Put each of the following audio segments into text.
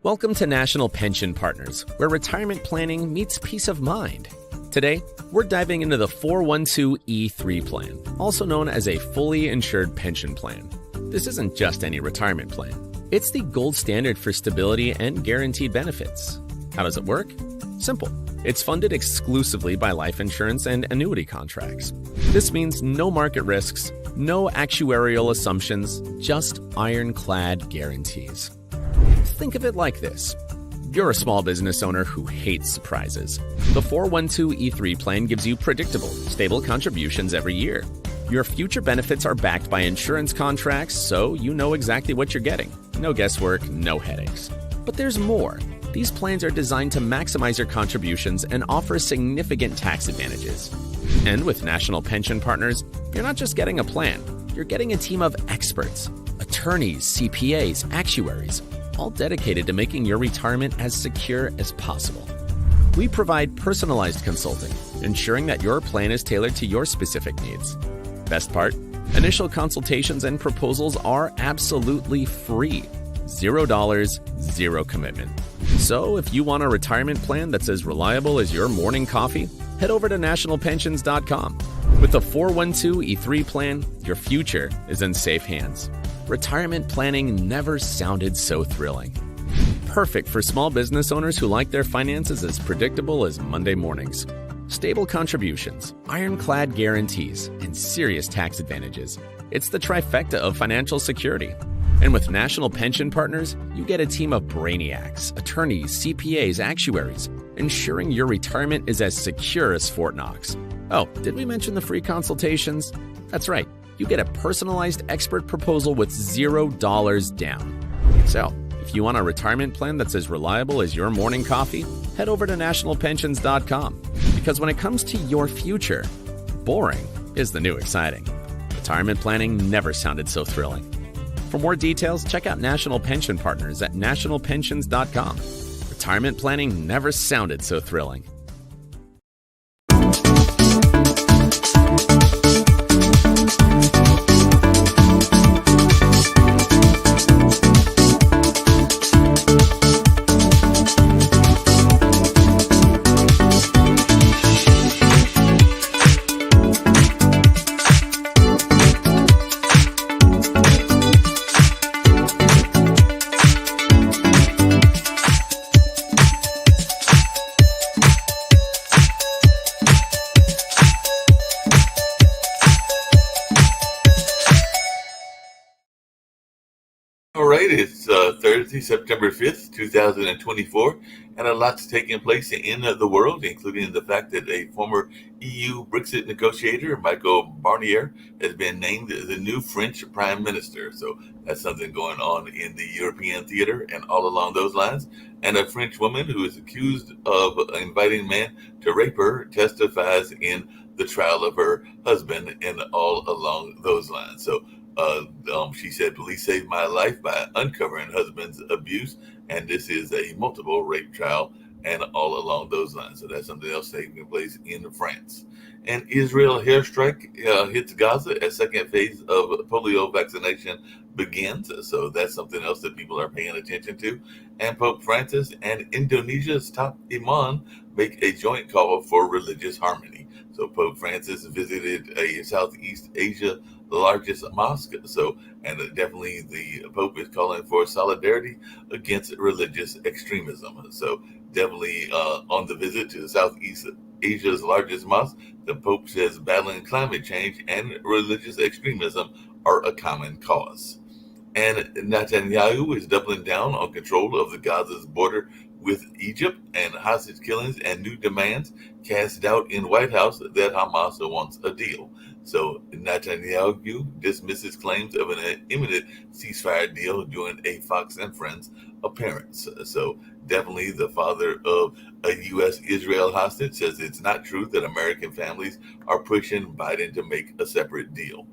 Welcome to National Pension Partners, where retirement planning meets peace of mind. Today, we're diving into the 412(e)(3 plan, also known as a fully insured pension plan. This isn't just any retirement plan. It's the gold standard for stability and guaranteed benefits. How does it work? Simple. It's funded exclusively by life insurance and annuity contracts. This means no market risks, no actuarial assumptions, just ironclad guarantees. Think of it like this. You're a small business owner who hates surprises. The 412(e)(3 plan gives you predictable, stable contributions every year. Your future benefits are backed by insurance contracts, so you know exactly what you're getting. No guesswork, no headaches. But there's more. These plans are designed to maximize your contributions and offer significant tax advantages. And with National Pension Partners, you're not just getting a plan, you're getting a team of experts, attorneys, CPAs, actuaries, all dedicated to making your retirement as secure as possible. We provide personalized consulting, ensuring that your plan is tailored to your specific needs. Best part, initial consultations and proposals are absolutely free. $0, zero commitment. So if you want a retirement plan that's as reliable as your morning coffee, head over to nationalpensions.com. With the 412(e)(3 plan, your future is in safe hands. Retirement planning never sounded so thrilling. Perfect for small business owners who like their finances as predictable as Monday mornings. Stable contributions, ironclad guarantees, and serious tax advantages. It's the trifecta of financial security. And with National Pension Partners, you get a team of brainiacs, attorneys, CPAs, actuaries, ensuring your retirement is as secure as Fort Knox. Oh, did we mention the free consultations? That's right. You get a personalized expert proposal with $0 down. So, if you want a retirement plan that's as reliable as your morning coffee, head over to nationalpensions.com. Because when it comes to your future, boring is the new exciting. Retirement planning never sounded so thrilling. For more details, check out National Pension Partners at nationalpensions.com. Retirement planning never sounded so thrilling. All right, it's Thursday, September 5th, 2024, and a lot's taking place in the world, including the fact that a former EU Brexit negotiator, Michael Barnier, has been named the new French Prime Minister. So that's something going on in the European theater and all along those lines. And a French woman who is accused of inviting men to rape her testifies in the trial of her husband and all along those lines. So she said, police saved my life by uncovering husband's abuse, and this is a multiple rape trial and all along those lines. So that's something else taking place in France. And Israel airstrike hits Gaza as second phase of polio vaccination begins. So that's something else that people are paying attention to. And Pope Francis and Indonesia's top imam make a joint call for religious harmony. So Pope Francis visited a Southeast Asia largest mosque. So, and definitely the Pope is calling for solidarity against religious extremism. So definitely on the visit to Southeast Asia's largest mosque, the Pope says battling climate change and religious extremism are a common cause. And Netanyahu is doubling down on control of the Gaza's border with Egypt, and hostage killings and new demands cast doubt in White House that Hamas wants a deal. So Netanyahu dismisses claims of an imminent ceasefire deal during a Fox and Friends appearance. So definitely the father of a U.S. Israel hostage says it's not true that American families are pushing Biden to make a separate deal.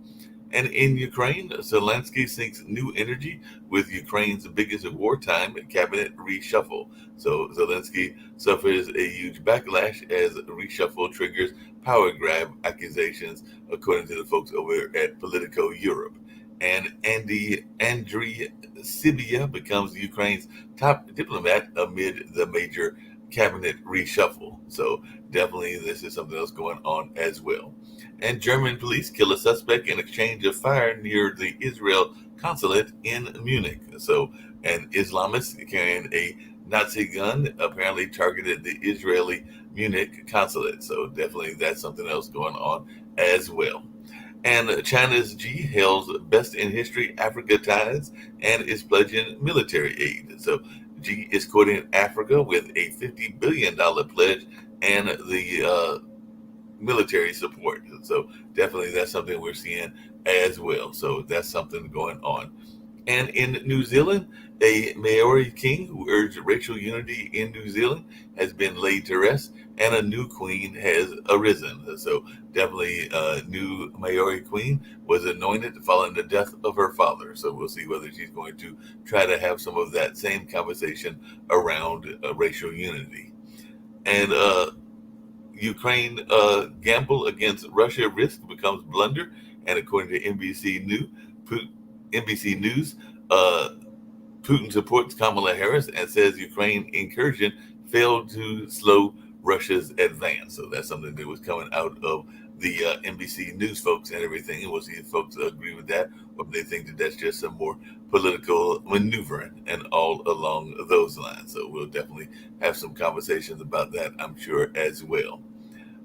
And in Ukraine, Zelensky seeks new energy with Ukraine's biggest wartime cabinet reshuffle. So Zelensky suffers a huge backlash as reshuffle triggers power grab accusations, according to the folks over at Politico Europe. And Andriy Sybiha becomes Ukraine's top diplomat amid the major cabinet reshuffle. So definitely this is something else going on as well. And German police kill a suspect in exchange of fire near the Israel consulate in Munich. So an Islamist carrying a Nazi gun apparently targeted the Israeli Munich consulate. So definitely that's something else going on as well. And China's Xi hails best in history Africa ties and is pledging military aid. So Xi is quoting Africa with a $50 billion pledge and the military support. So definitely that's something we're seeing as well. So that's something going on. And in New Zealand, a Maori king who urged racial unity in New Zealand has been laid to rest, and a new queen has arisen. So definitely a new Maori queen was anointed following the death of her father. So we'll see whether she's going to try to have some of that same conversation around racial unity. And Ukraine gamble against Russia risk becomes blunder, and according to NBC News, Putin supports Kamala Harris and says Ukraine incursion failed to slow Russia's advance. So that's something that was coming out of the NBC News folks and everything. And we'll see if folks agree with that, or if they think that that's just some more political maneuvering and all along those lines. So we'll definitely have some conversations about that, I'm sure, as well.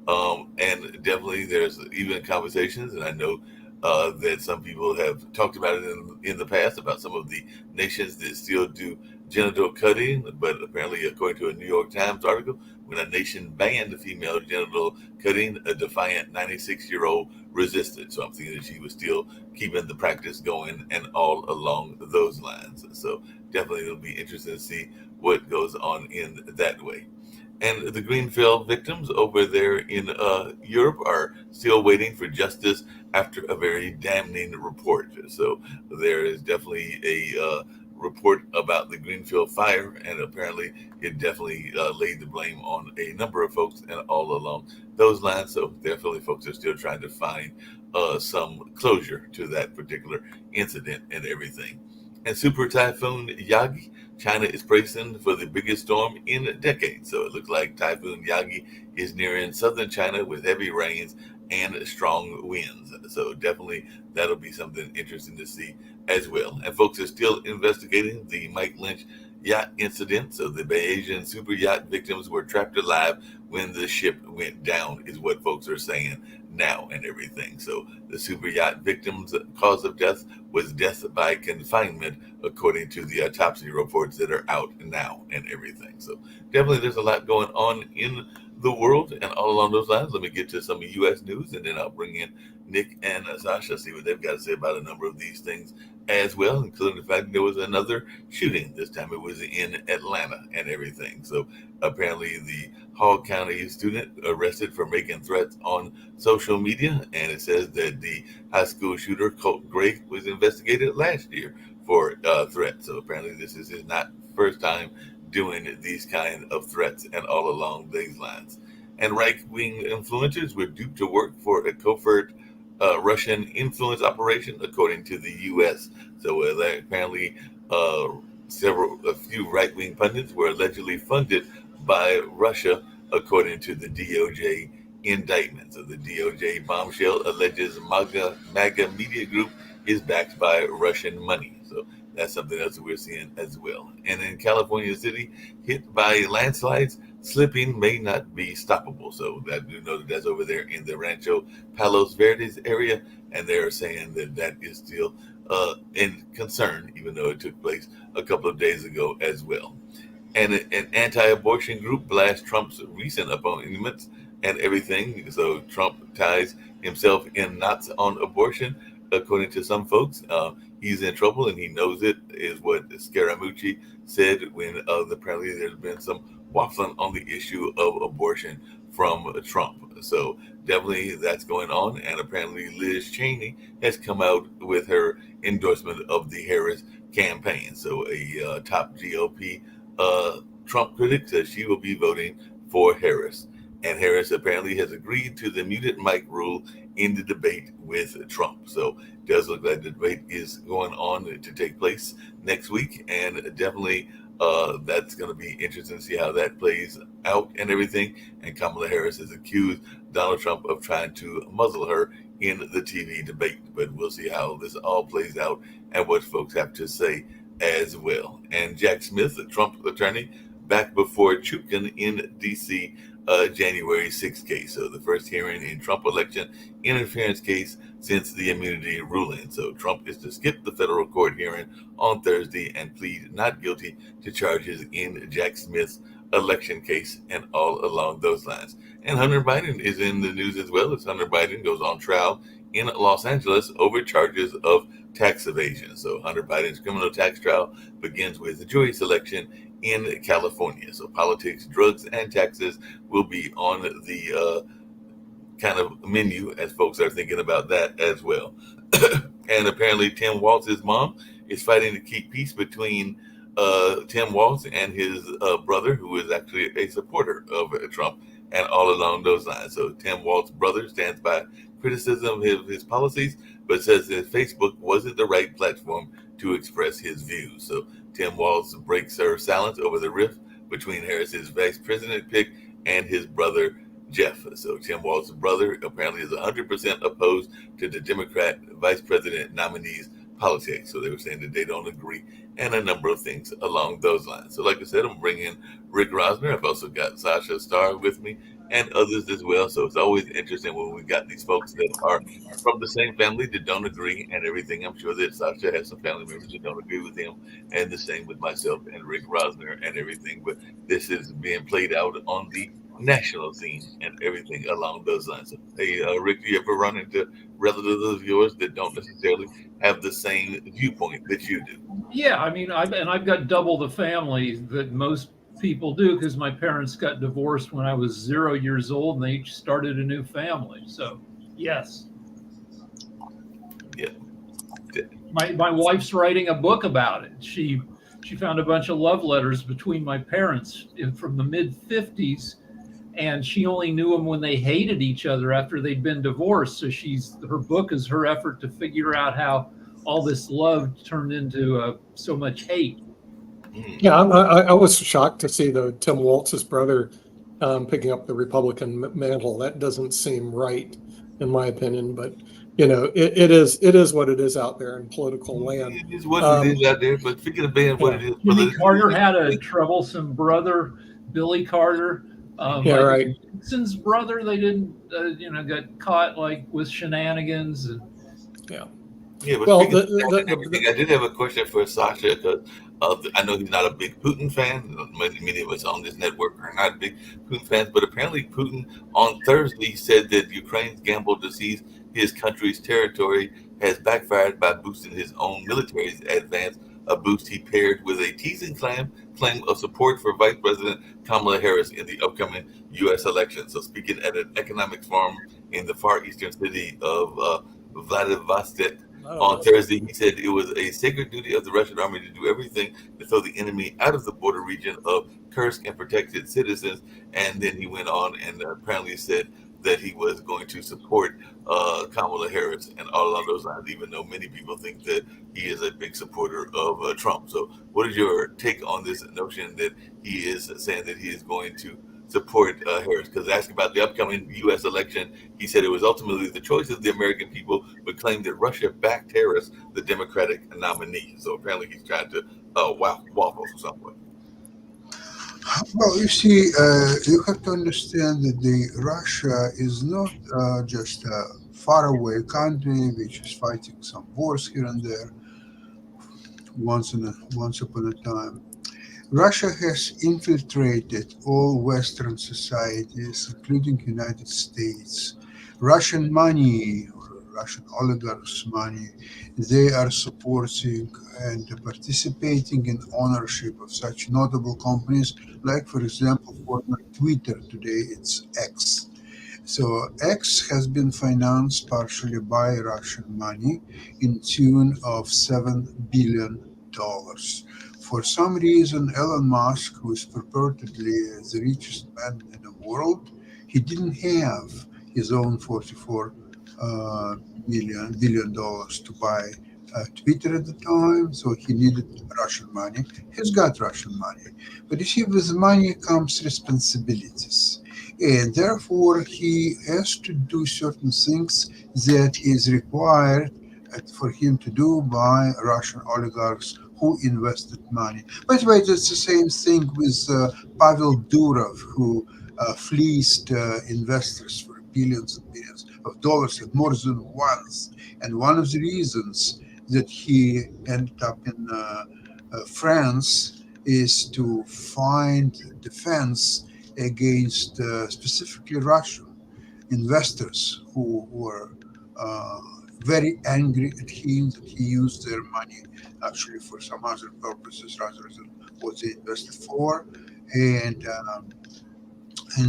And definitely there's even conversations, and I know that some people have talked about it in the past about some of the nations that still do genital cutting, but apparently, according to a New York Times article, when a nation banned female genital cutting, a defiant 96-year-old resisted. So I'm thinking that she was still keeping the practice going and all along those lines. So definitely it'll be interesting to see what goes on in that way. And the Greenfield victims over there in Europe are still waiting for justice after a very damning report. So there is definitely a report about the Greenfield fire, and apparently it definitely laid the blame on a number of folks and all along those lines. So definitely folks are still trying to find some closure to that particular incident and everything. And Super Typhoon Yagi, China is bracing for the biggest storm in decades. So it looks like Typhoon Yagi is nearing southern China with heavy rains and strong winds. So definitely that'll be something interesting to see as well. And folks are still investigating the Mike Lynch yacht incident. So the Bayesian super yacht victims were trapped alive when the ship went down, is what folks are saying now and everything. So the super yacht victims' cause of death was death by confinement, according to the autopsy reports that are out now and everything. So definitely there's a lot going on in the world and all along those lines. Let me get to some of U.S. news, and then I'll bring in Nick and Sasha, see what they've got to say about a number of these things as well, including the fact that there was another shooting. This time it was in Atlanta and everything. So apparently the Hall County student arrested for making threats on social media, and it says that the high school shooter, Colt Gray, was investigated last year for threats. So apparently this is his not first time doing these kind of threats and all along these lines. And right-wing influencers were duped to work for a covert Russian influence operation, according to the U.S. So apparently a few right-wing pundits were allegedly funded by Russia, according to the DOJ indictment. So the DOJ bombshell alleges MAGA Media Group is backed by Russian money. So that's something else that we're seeing as well. And in California City, hit by landslides, slipping may not be stoppable. So I do know that that's over there in the Rancho Palos Verdes area, and they're saying that that is still in concern, even though it took place a couple of days ago as well. And an anti-abortion group blasts Trump's recent appointments and everything. So Trump ties himself in knots on abortion, according to some folks. He's in trouble, and he knows it, is what Scaramucci said when apparently there's been some waffling on the issue of abortion from Trump. So definitely that's going on, and apparently Liz Cheney has come out with her endorsement of the Harris campaign. So a top GOP Trump critic says she will be voting for Harris. And Harris apparently has agreed to the muted mic rule in the debate with Trump. So it does look like the debate is going on to take place next week, and definitely that's going to be interesting to see how that plays out and everything. And Kamala Harris has accused Donald Trump of trying to muzzle her in the TV debate. But we'll see how this all plays out and what folks have to say as well. And Jack Smith, the Trump attorney, back before Chutkan in D.C. January 6th case. So the first hearing in Trump election interference case since the immunity ruling. So Trump is to skip the federal court hearing on Thursday and plead not guilty to charges in Jack Smith's election case and all along those lines. And Hunter Biden is in the news as well, as Hunter Biden goes on trial in Los Angeles over charges of tax evasion. So Hunter Biden's criminal tax trial begins with the jury selection in California. So politics, drugs, and taxes will be on the kind of menu as folks are thinking about that as well. And apparently Tim Walz's mom is fighting to keep peace between Tim Walz and his brother, who is actually a supporter of Trump, and all along those lines. So Tim Walz's brother stands by criticism of his policies, but says that Facebook wasn't the right platform to express his views. So Tim Walz breaks her silence over the rift between Harris's vice president pick and his brother Jeff. So Tim Walz's brother apparently is 100% opposed to the Democrat vice president nominee's politics. So they were saying that they don't agree, and a number of things along those lines. So like I said, I'm bringing Rick Rosner. I've also got Sasha Starr with me and others as well. So it's always interesting when we got these folks that are from the same family that don't agree and everything. I'm sure that Sasha has some family members that don't agree with him, and the same with myself and Rick Rosner and everything. But this is being played out on the national scene and everything along those lines. So, hey, Rick, do you ever run into relatives of yours that don't necessarily have the same viewpoint that you do? Yeah, I mean, I've got double the family that most people do, because my parents got divorced when I was 0 years old, and they each started a new family. So, yes. Yeah. My wife's writing a book about it. She found a bunch of love letters between my parents from the mid 50s, and she only knew them when they hated each other after they'd been divorced. So her book is her effort to figure out how all this love turned into so much hate. Yeah, I was shocked to see Tim Walz's brother picking up the Republican mantle. That doesn't seem right, in my opinion. But it is what it is out there in political land. It is what it is out there. But speaking of being what it is, Jimmy Carter had a troublesome brother, Billy Carter. Right. Nixon's brother, they didn't, got caught with shenanigans. And yeah, but well, I did have a question for Sasha, because I know he's not a big Putin fan. Many of us on this network are not big Putin fans, but apparently Putin on Thursday said that Ukraine's gamble to seize his country's territory has backfired by boosting his own military advance, a boost he paired with a teasing claim of support for Vice President Kamala Harris in the upcoming U.S. election. So speaking at an economics forum in the far eastern city of Vladivostok on Thursday, he said it was a sacred duty of the Russian army to do everything to throw the enemy out of the border region of Kursk and protect its citizens. And then he went on and apparently said that he was going to support Kamala Harris and all along those lines, even though many people think that he is a big supporter of Trump. So what is your take on this notion that he is saying that he is going to support Harris? Because asking about the upcoming U.S. election, he said it was ultimately the choice of the American people, but claimed that Russia backed Harris, the Democratic nominee. So apparently he's trying to waffle somewhat. Well, you see, you have to understand that Russia is not just a faraway country which is fighting some wars here and there once upon a time. Russia has infiltrated all Western societies, including United States. Russian money, or Russian oligarchs' money, they are supporting and participating in ownership of such notable companies, like, for example, former Twitter, today it's X. So X has been financed partially by Russian money in tune of $7 billion. For some reason, Elon Musk, who is purportedly the richest man in the world, he didn't have his own 44 billion dollars to buy Twitter at the time, so he needed Russian money. He's got Russian money. But you see, with money comes responsibilities. And therefore, he has to do certain things that is required for him to do by Russian oligarchs who invested money. By the way, it's the same thing with Pavel Durov, who fleeced investors for billions and billions of dollars and more than once. And one of the reasons that he ended up in France is to find defense against specifically Russian investors who were very angry at him that he used their money actually for some other purposes rather than what they invested for. And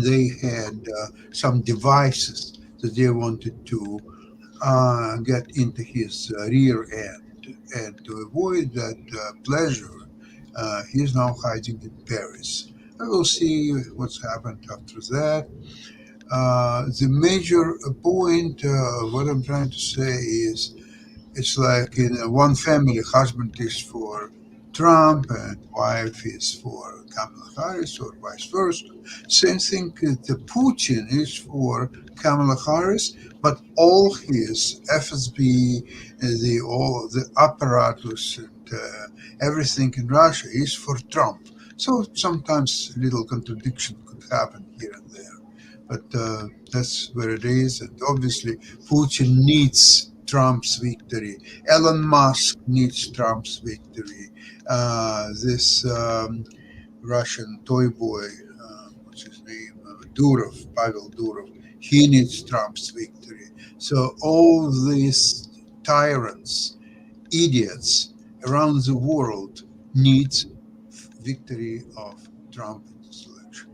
they had some devices that they wanted to get into his rear end. And to avoid that pleasure, he's now hiding in Paris. I will see what's happened after that. The major point, what I'm trying to say is, it's like in one family, husband is for Trump and wife is for Kamala Harris, or vice versa. Same thing, the Putin is for Kamala Harris, but all his FSB, all the apparatus and everything in Russia is for Trump. So sometimes a little contradiction could happen here and there. But that's where it is. And obviously, Putin needs Trump's victory. Elon Musk needs Trump's victory. This Russian toy boy, what's his name? Durov, Pavel Durov, he needs Trump's victory. So all these tyrants, idiots around the world need victory of Trump in this election.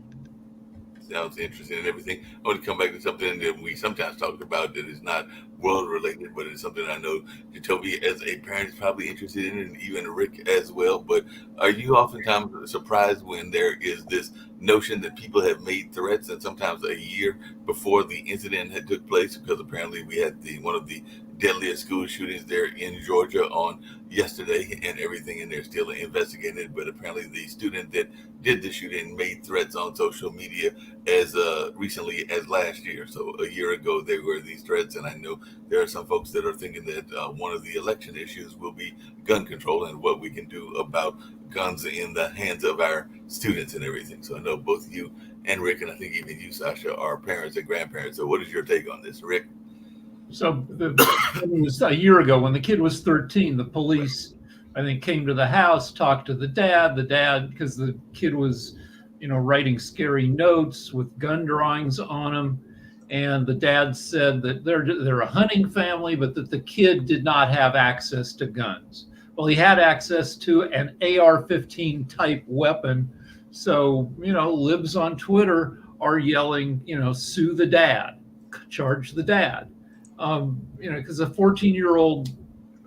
Sounds interesting and everything. I want to come back to something that we sometimes talk about that is not world related, but it's something I know Jacoby as a parent is probably interested in, and even Rick as well. But are you oftentimes surprised when there is this notion that people have made threats, and sometimes a year before the incident had took place? Because apparently we had one of the deadliest school shootings there in Georgia on yesterday and everything, and they're still investigating it. But apparently the student that did the shooting made threats on social media as recently as last year. So a year ago, there were these threats, and I know there are some folks that are thinking that one of the election issues will be gun control and what we can do about guns in the hands of our students and everything. So I know both you and Rick, and I think even you, Sasha, are parents and grandparents. So what is your take on this, Rick? So it was a year ago when the kid was 13, the police, I think, came to the house, talked to the dad, because the kid was, writing scary notes with gun drawings on them. And the dad said that they're a hunting family, but that the kid did not have access to guns. Well, he had access to an AR-15 type weapon. So, libs on Twitter are yelling, sue the dad, charge the dad. Because a 14-year-old,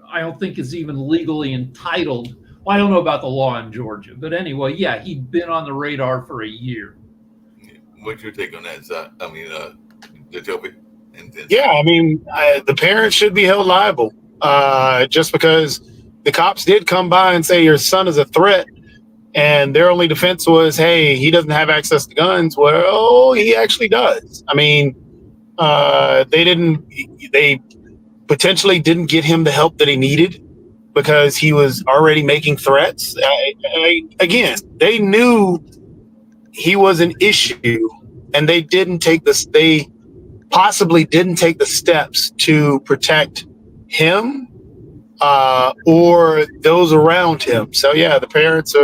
I don't think is even legally entitled. Well, I don't know about the law in Georgia, but anyway, yeah, he'd been on the radar for a year. What's your take on that, Jacoby? Yeah, the parents should be held liable just because the cops did come by and say your son is a threat, and their only defense was, hey, he doesn't have access to guns. Well, he actually does. They potentially didn't get him the help that he needed because he was already making threats. Again, they knew he was an issue, and they possibly didn't take the steps to protect him or those around him. So yeah, the parents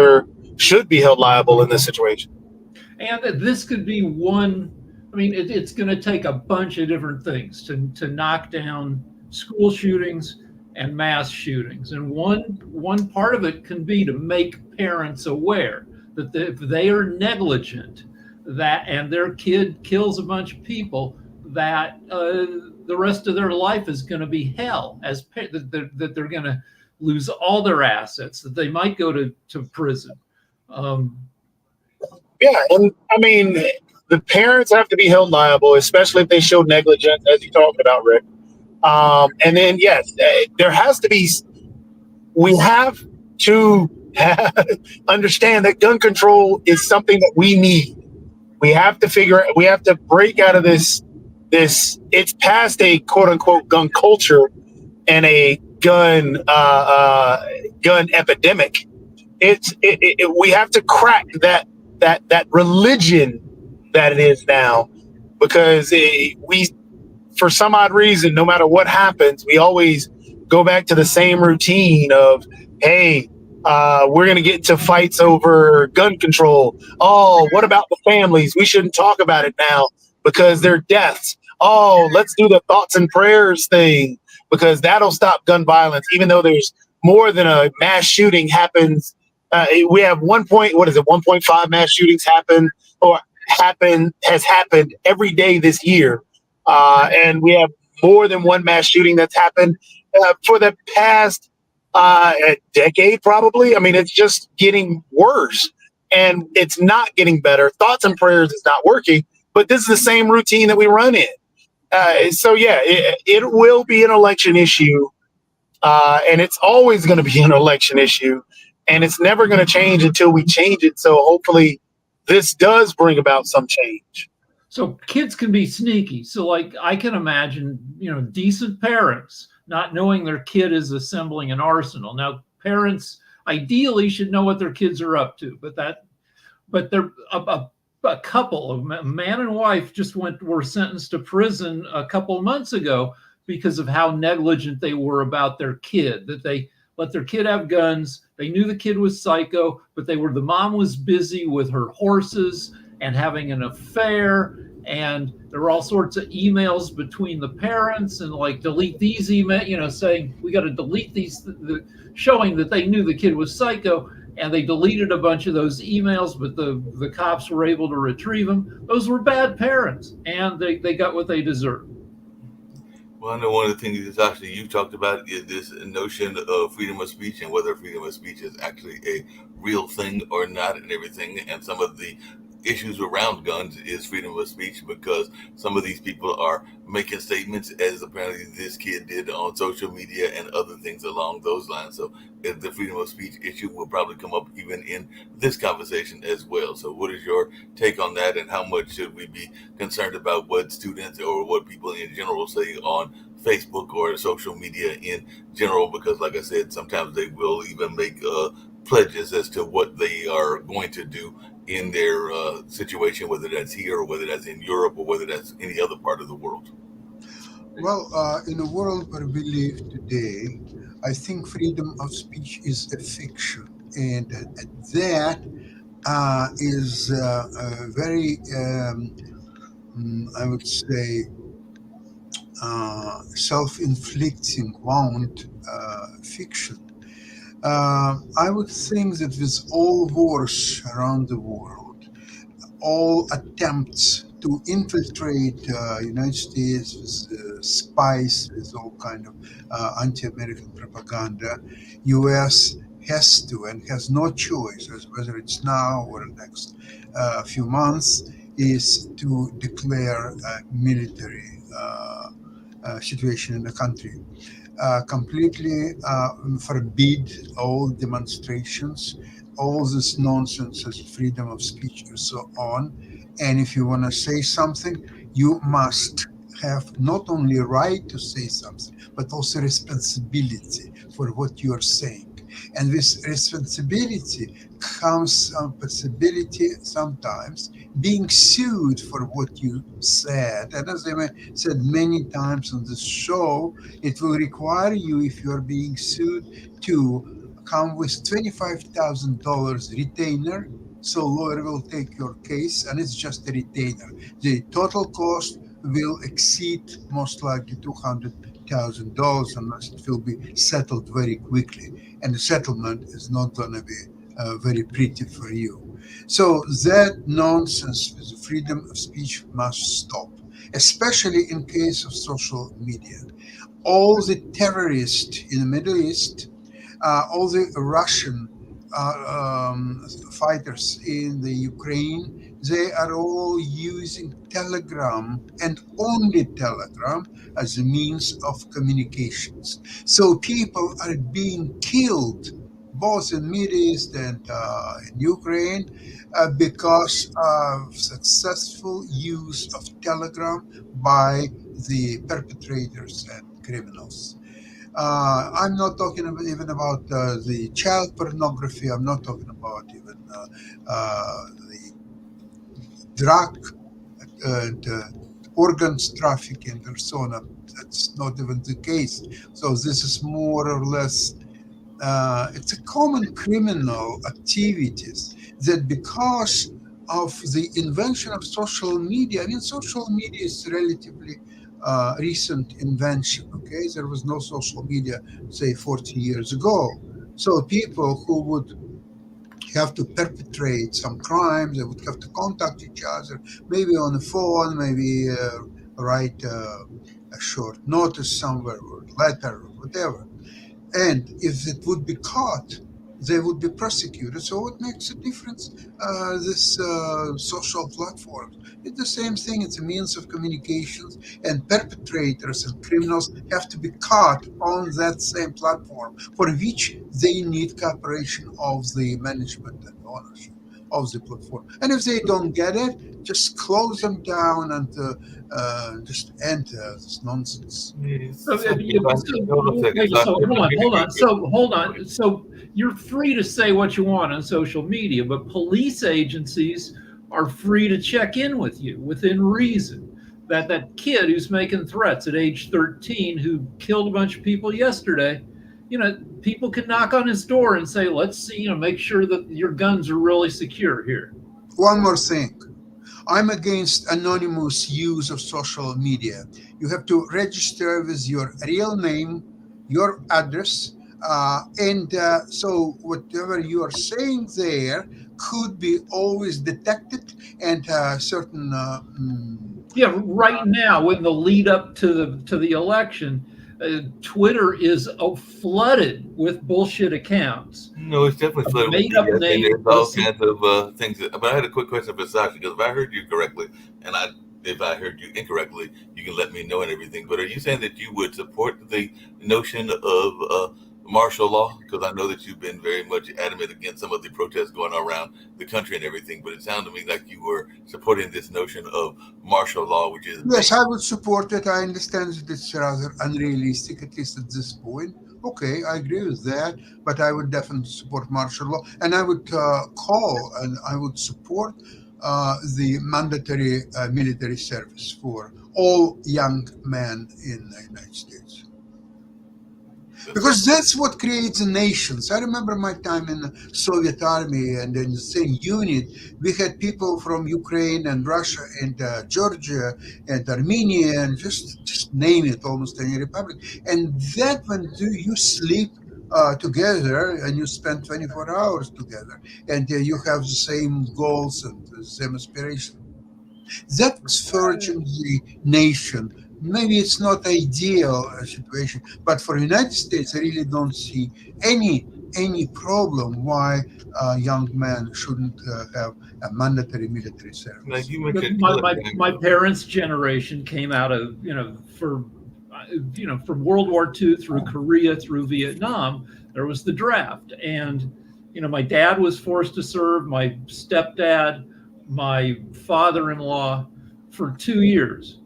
should be held liable in this situation. And this could be one. It's going to take a bunch of different things to knock down school shootings and mass shootings. And one part of it can be to make parents aware that if they are negligent, and their kid kills a bunch of people, that the rest of their life is going to be hell, that they're going to lose all their assets, that they might go to prison. Yeah, and the parents have to be held liable, especially if they show negligence, as you talked about, Rick. And then, yes, there has to be, we have to understand that gun control is something that we need. We have to break out of this, it's past a quote unquote gun culture and a gun epidemic. We have to crack that religion that it is now, because we, for some odd reason, no matter what happens, we always go back to the same routine of, hey, we're going to get into fights over gun control. Oh, what about the families? We shouldn't talk about it now because they're deaths. Oh, let's do the thoughts and prayers thing because that'll stop gun violence, even though there's more than a mass shooting happens. We have 1.5 mass shootings has happened every day this year. And we have more than one mass shooting that's happened for the past decade, probably. I mean, it's just getting worse and it's not getting better. Thoughts and prayers is not working, but this is the same routine that we run in. So, yeah, it will be an election issue, and it's always going to be an election issue, and it's never going to change until we change it. So hopefully this does bring about some change. So kids can be sneaky. So like I can imagine, decent parents not knowing their kid is assembling an arsenal. Now, parents ideally should know what their kids are up to, but they're a couple of man and wife were sentenced to prison a couple of months ago because of how negligent they were about their kid, that they let their kid have guns. They knew the kid was psycho, but the mom was busy with her horses and having an affair. And there were all sorts of emails between the parents and like delete these emails, saying we got to delete these, showing that they knew the kid was psycho. And they deleted a bunch of those emails, but the cops were able to retrieve them. Those were bad parents, and they got what they deserved. Well, I know one of the things that actually you talked about is this notion of freedom of speech and whether freedom of speech is actually a real thing or not and everything. And some of the issues around guns is freedom of speech because some of these people are making statements, as apparently this kid did on social media and other things along those lines. So the freedom of speech issue will probably come up even in this conversation as well. So what is your take on that, and how much should we be concerned about what students or what people in general say on Facebook or social media in general? Because like I said, sometimes they will even make pledges as to what they are going to do in their situation, whether that's here or whether that's in Europe or whether that's any other part of the world. Well, in a world where we live today, I think freedom of speech is a fiction, and that is a very, I would say, self-inflicting wound fiction. I would think that with all wars around the world, all attempts to infiltrate United States with spies, with all kind of anti-American propaganda, U.S. has to and has no choice, whether it's now or the next few months, is to declare a military situation in the country. Completely forbid all demonstrations, all this nonsense as freedom of speech and so on. And if you want to say something, you must have not only a right to say something, but also responsibility for what you are saying. And with responsibility comes some possibility sometimes being sued for what you said. And as I said many times on this show, it will require you, if you are being sued, to come with $25,000 retainer. So lawyer will take your case, and it's just a retainer. The total cost will exceed most likely $200,000 unless it will be settled very quickly. And the settlement is not going to be very pretty for you. So that nonsense with the freedom of speech must stop, especially in case of social media. All the terrorists in the Middle East, all the Russian fighters in the Ukraine, they are all using Telegram and only Telegram as a means of communications. So people are being killed both in Middle East and in Ukraine because of successful use of Telegram by the perpetrators and criminals. I'm not talking even about the child pornography. I'm not talking about even the drug and organs trafficking and so on. That's not even the case. So this is more or less, it's a common criminal activities that because of the invention of social media, I mean, social media is relatively recent invention, okay? There was no social media, say, 40 years ago. So people who would have to perpetrate some crimes, they would have to contact each other, maybe on the phone, maybe write a short notice somewhere or letter or whatever. And if it would be caught, they would be prosecuted. So what makes a difference? This social platforms. It's the same thing. It's a means of communications, and perpetrators and criminals have to be caught on that same platform, for which they need cooperation of the management and ownership of the platform. And if they don't get it, just close them down and just end this nonsense. So hold on. So you're free to say what you want on social media, but police agencies are free to check in with you within reason. That kid who's making threats at age 13 who killed a bunch of people yesterday, people can knock on his door and say, let's see, make sure that your guns are really secure here. One more thing. I'm against anonymous use of social media. You have to register with your real name, your address, and so whatever you are saying there could be always detected, and certain. Right now, in the lead up to the election, Twitter is flooded with bullshit accounts. No, it's definitely flooded with made up BS, names. and there's all kinds of things. But I had a quick question for Sasha, because if I heard you correctly, and if I heard you incorrectly, you can let me know and everything. But are you saying that you would support the notion of martial law? Because I know that you've been very much adamant against some of the protests going around the country and everything, but it sounded to me like you were supporting this notion of martial law, which is... Yes, I would support it. I understand that it's rather unrealistic, at least at this point. Okay, I agree with that, but I would definitely support martial law, and I would call and I would support the mandatory military service for all young men in the United States. Because that's what creates nations. I remember my time in the Soviet Army, and in the same unit, we had people from Ukraine and Russia and Georgia and Armenia, and just name it, almost any republic. And that when you sleep together and you spend 24 hours together, and you have the same goals and the same aspirations. That's forging the nation. Maybe it's not ideal situation, but for the United States, I really don't see any problem why young men shouldn't have a mandatory military service. Like you mentioned, my parents' generation came out of from World War II through Korea through Vietnam. There was the draft, and my dad was forced to serve. My stepdad, my father-in-law, for 2 years.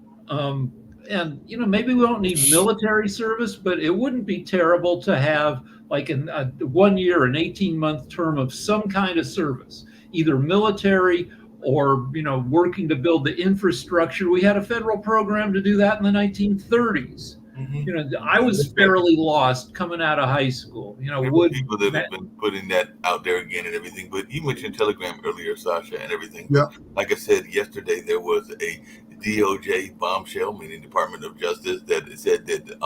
And maybe we don't need military service, but it wouldn't be terrible to have like in 1 year, an 18-month term of some kind of service, either military or working to build the infrastructure. We had a federal program to do that in the 1930s. Mm-hmm. I was fairly lost coming out of high school. People that have been putting that out there again and everything. But you mentioned Telegram earlier, Sasha, and everything. Yeah. Like I said yesterday, there was a DOJ bombshell, meaning Department of Justice, that said that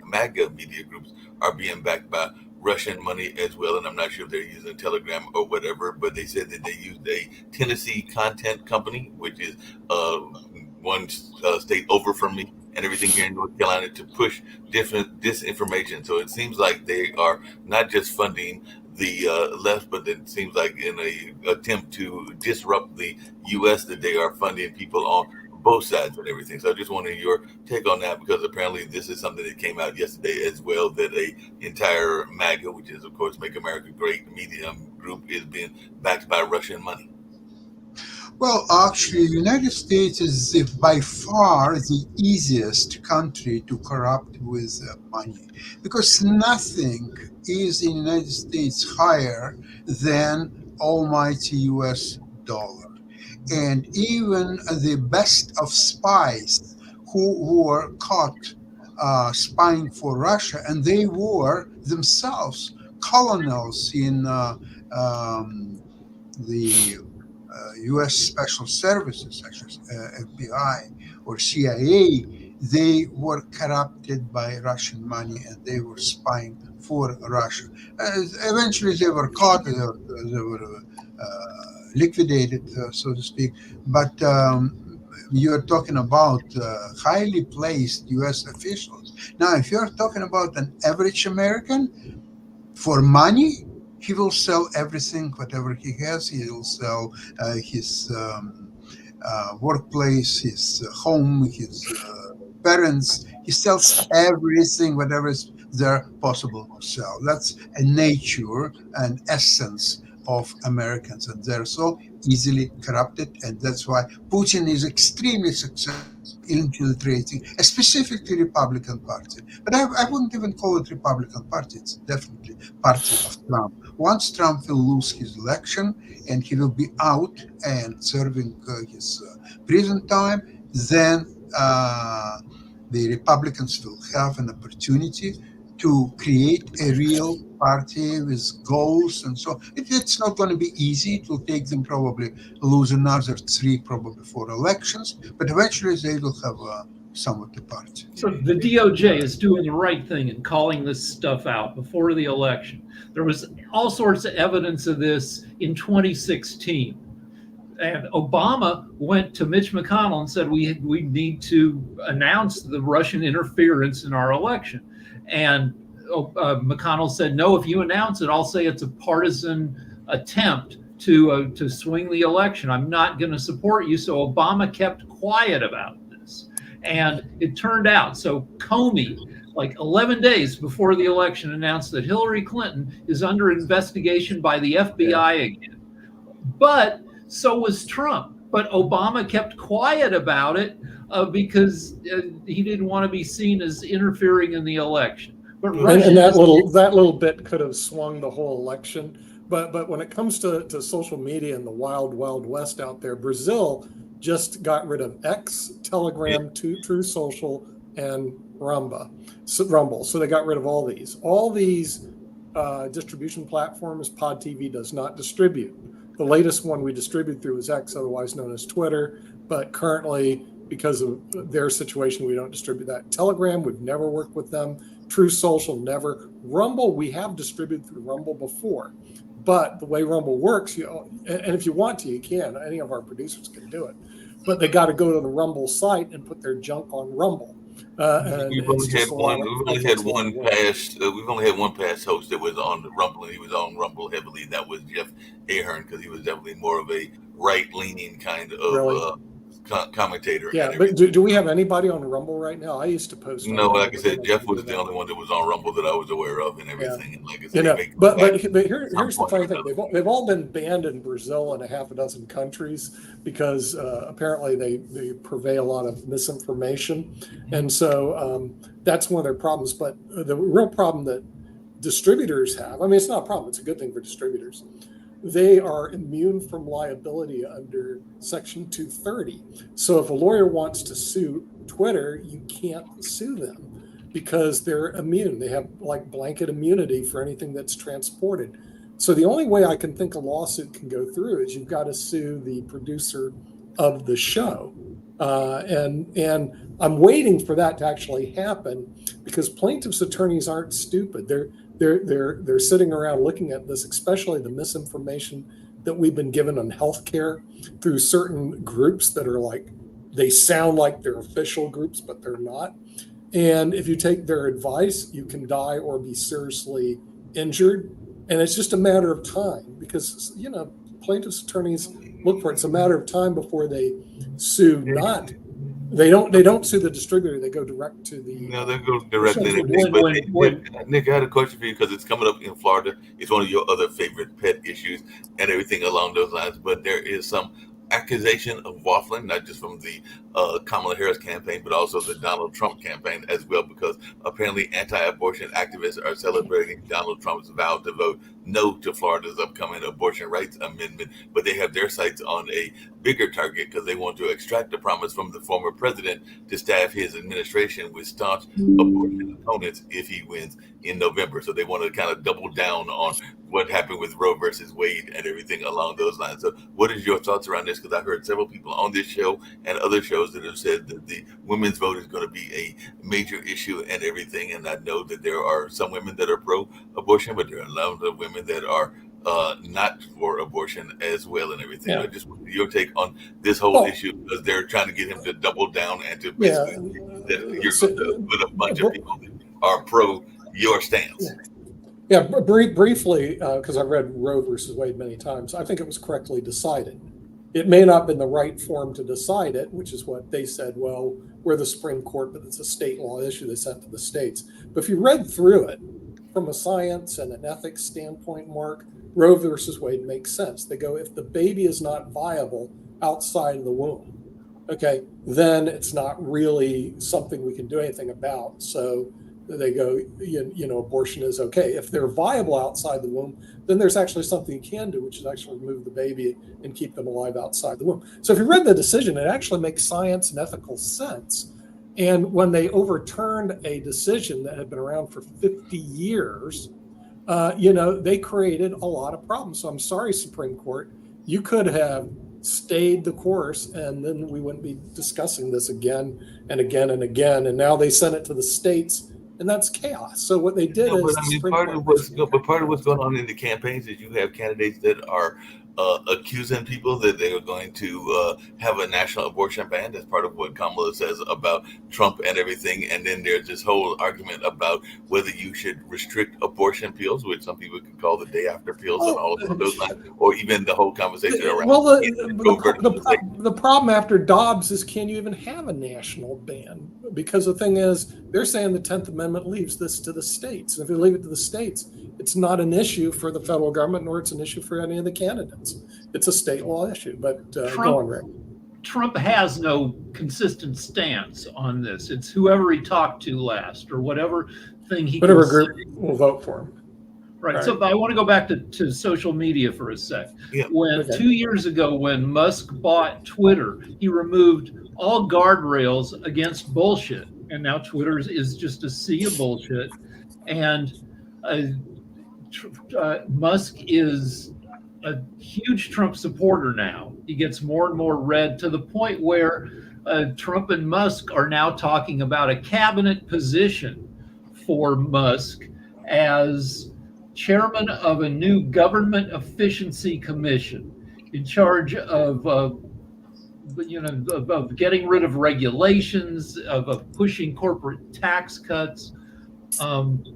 MAGA media groups are being backed by Russian money as well. And I'm not sure if they're using Telegram or whatever, but they said that they used a Tennessee content company, which is one state over from me, and everything here in North Carolina, to push different disinformation. So it seems like they are not just funding the left, but it seems like in a attempt to disrupt the U.S. that they are funding people on both sides and everything. So I just wanted your take on that, because apparently this is something that came out yesterday as well, that a entire MAGA, which is of course Make America Great media group, is being backed by Russian money. Well, actually, the United States is by far the easiest country to corrupt with money, because nothing is in the United States higher than almighty US dollar. And even the best of spies who were caught spying for Russia, and they were themselves colonels in the U.S. Special Services, such as FBI or CIA, they were corrupted by Russian money, and they were spying for Russia. Eventually, they were caught, they were liquidated, so to speak. But you're talking about highly placed U.S. officials. Now, if you're talking about an average American, for money, he will sell everything, whatever he has. He will sell his workplace, his home, his parents. He sells everything, whatever is there possible to sell. That's a nature and essence of Americans, and they're so easily corrupted, and that's why Putin is extremely successful infiltrating a specifically Republican Party. But I wouldn't even call it Republican Party. It's definitely party of Trump. Once Trump will lose his election and he will be out and serving his prison time, then the Republicans will have an opportunity to create a real party with goals, and so it's not going to be easy. It will take them probably lose another 3, probably 4 elections, but eventually they will have somewhat a party. So the DOJ is doing the right thing in calling this stuff out before the election. There was all sorts of evidence of this in 2016. And Obama went to Mitch McConnell and said, we need to announce the Russian interference in our election. And McConnell said, no, if you announce it, I'll say it's a partisan attempt to swing the election. I'm not going to support you. So Obama kept quiet about this. And it turned out, so Comey, like 11 days before the election, announced that Hillary Clinton is under investigation by the FBI again. But so was Trump. But Obama kept quiet about it because he didn't want to be seen as interfering in the election. But and that little bit could have swung the whole election. But when it comes to social media and the wild west out there, Brazil just got rid of X, Telegram, True Social, and Rumble. So they got rid of all these. All these distribution platforms, Pod TV does not distribute. The latest one we distribute through is X, otherwise known as Twitter. But currently, because of their situation, we don't distribute that. Telegram, we've never worked with them. True Social, never. Rumble, we have distributed through Rumble before. But the way Rumble works, and if you want to, you can. Any of our producers can do it. But they got to go to the Rumble site and put their junk on Rumble. We've only had one past host that was on the Rumble, and he was on Rumble heavily. That was Jeff Ahern, because he was definitely more of a right-leaning kind of commentator. Yeah, but do we have anybody on Rumble right now? I used to post. No, like I said, Jeff was the only one that was on Rumble that I was aware of, and everything. Yeah. And like I said, but here's the funny thing: they've all been banned in Brazil and a half a dozen countries because apparently they purvey a lot of misinformation, and so that's one of their problems. But the real problem that distributors have, I mean, it's not a problem; it's a good thing for distributors. They are immune from liability under Section 230. So if a lawyer wants to sue Twitter, you can't sue them because they're immune. They have like blanket immunity for anything that's transported. So the only way I can think a lawsuit can go through is you've got to sue the producer of the show. And I'm waiting for that to actually happen because plaintiffs' attorneys aren't stupid. They're sitting around looking at this, especially the misinformation that we've been given on healthcare through certain groups that are like, they sound like they're official groups, but they're not. And if you take their advice, you can die or be seriously injured. And it's just a matter of time because, plaintiffs' attorneys look for it. It's a matter of time before they sue. They don't sue the distributor. They go direct to the. No, they go directly. Nick, I had a question for you because it's coming up in Florida. It's one of your other favorite pet issues and everything along those lines. But there is some accusation of waffling, not just from the Kamala Harris campaign, but also the Donald Trump campaign as well, because apparently anti-abortion activists are celebrating Donald Trump's vow to vote no to Florida's upcoming abortion rights amendment, but they have their sights on a bigger target because they want to extract a promise from the former president to staff his administration with staunch abortion opponents if he wins in November. So they want to kind of double down on what happened with Roe versus Wade and everything along those lines. So what is your thoughts around this? Because I've heard several people on this show and other shows that have said that the women's vote is going to be a major issue and everything. And I know that there are some women that are pro-abortion, but there are a lot of women that are not for abortion as well and everything. Yeah. I just want your take on this whole issue, because they're trying to get him to double down and to basically that you're going to put a bunch of people that are pro your stance. Yeah, briefly, because I've read Roe versus Wade many times, I think it was correctly decided. It may not have been the right form to decide it, which is what they said, well, we're the Supreme Court, but it's a state law issue they sent to the states. But if you read through it from a science and an ethics standpoint, Mark, Roe versus Wade makes sense. They go, if the baby is not viable outside of the womb, okay, then it's not really something we can do anything about. So they go, abortion is okay. If they're viable outside the womb, then there's actually something you can do, which is actually remove the baby and keep them alive outside the womb. So if you read the decision, it actually makes science and ethical sense. And when they overturned a decision that had been around for 50 years, they created a lot of problems. So I'm sorry, Supreme Court, you could have stayed the course and then we wouldn't be discussing this again and again and again. And now they sent it to the states. And that's chaos. So what they did is, part of what's going on in the campaigns is you have candidates that are accusing people that they are going to have a national abortion ban. That's part of what Kamala says about Trump and everything. And then there's this whole argument about whether you should restrict abortion pills, which some people can call the day after pills and all of those lines, or even the whole conversation around. Well, the problem after Dobbs is, can you even have a national ban? Because the thing is, they're saying the 10th Amendment leaves this to the states. And if you leave it to the states, it's not an issue for the federal government, nor it's an issue for any of the candidates. It's a state law issue. But go on, Rick. Trump has no consistent stance on this. It's whoever he talked to last, or whatever thing he. Whatever group will vote for him. Right. So I want to go back to social media for a sec. Yeah. 2 years ago, when Musk bought Twitter, he removed all guardrails against bullshit. And now Twitter is just a sea of bullshit. And Musk is a huge Trump supporter now. He gets more and more red, to the point where Trump and Musk are now talking about a cabinet position for Musk as chairman of a new government efficiency commission in charge of getting rid of regulations, of pushing corporate tax cuts. And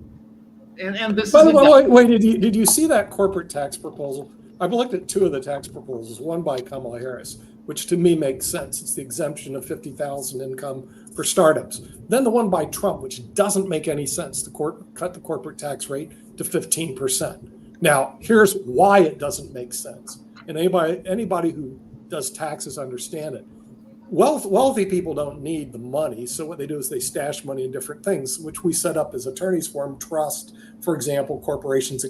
this. By the way, wait, did you see that corporate tax proposal? I've looked at two of the tax proposals. One by Kamala Harris, which to me makes sense. It's the exemption of $50,000 income for startups. Then the one by Trump, which doesn't make any sense, to cut the corporate tax rate to 15%. Now, here's why it doesn't make sense. And anybody who does taxes understand it. Wealthy people don't need the money, so what they do is they stash money in different things, which we set up as attorneys for them. Trust, for example, corporations.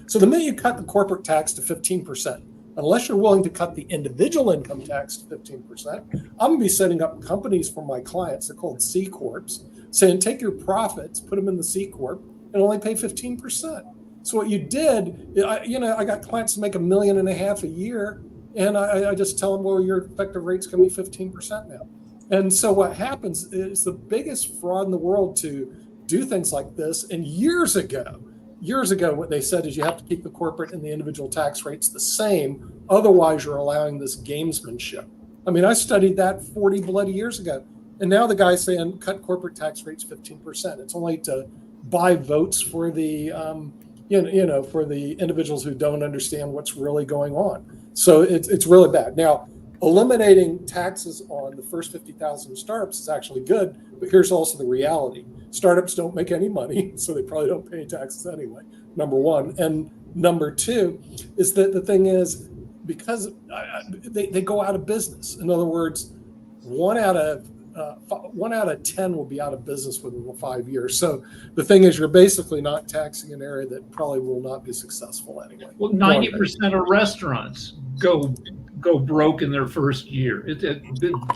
So the minute you cut the corporate tax to 15%, unless you're willing to cut the individual income tax to 15%, I'm going to be setting up companies for my clients. They're called C Corps, saying take your profits, put them in the C Corp, and only pay 15%. So what you did, I got clients that make $1.5 million a year, and I just tell them, well, your effective rate's going to be 15% now. And so what happens is the biggest fraud in the world to do things like this. And years ago, what they said is you have to keep the corporate and the individual tax rates the same. Otherwise, you're allowing this gamesmanship. I mean, I studied that 40 bloody years ago. And now the guy's saying cut corporate tax rates 15%. It's only to buy votes for the for the individuals who don't understand what's really going on. So it's really bad. Now, eliminating taxes on the first 50,000 startups is actually good, but here's also the reality. Startups don't make any money, so they probably don't pay taxes anyway, number one. And number two is that the thing is, because they go out of business. In other words, one out of 10 will be out of business within 5 years. So the thing is, you're basically not taxing an area that probably will not be successful anyway. Well, 90% of restaurants go broke in their first year.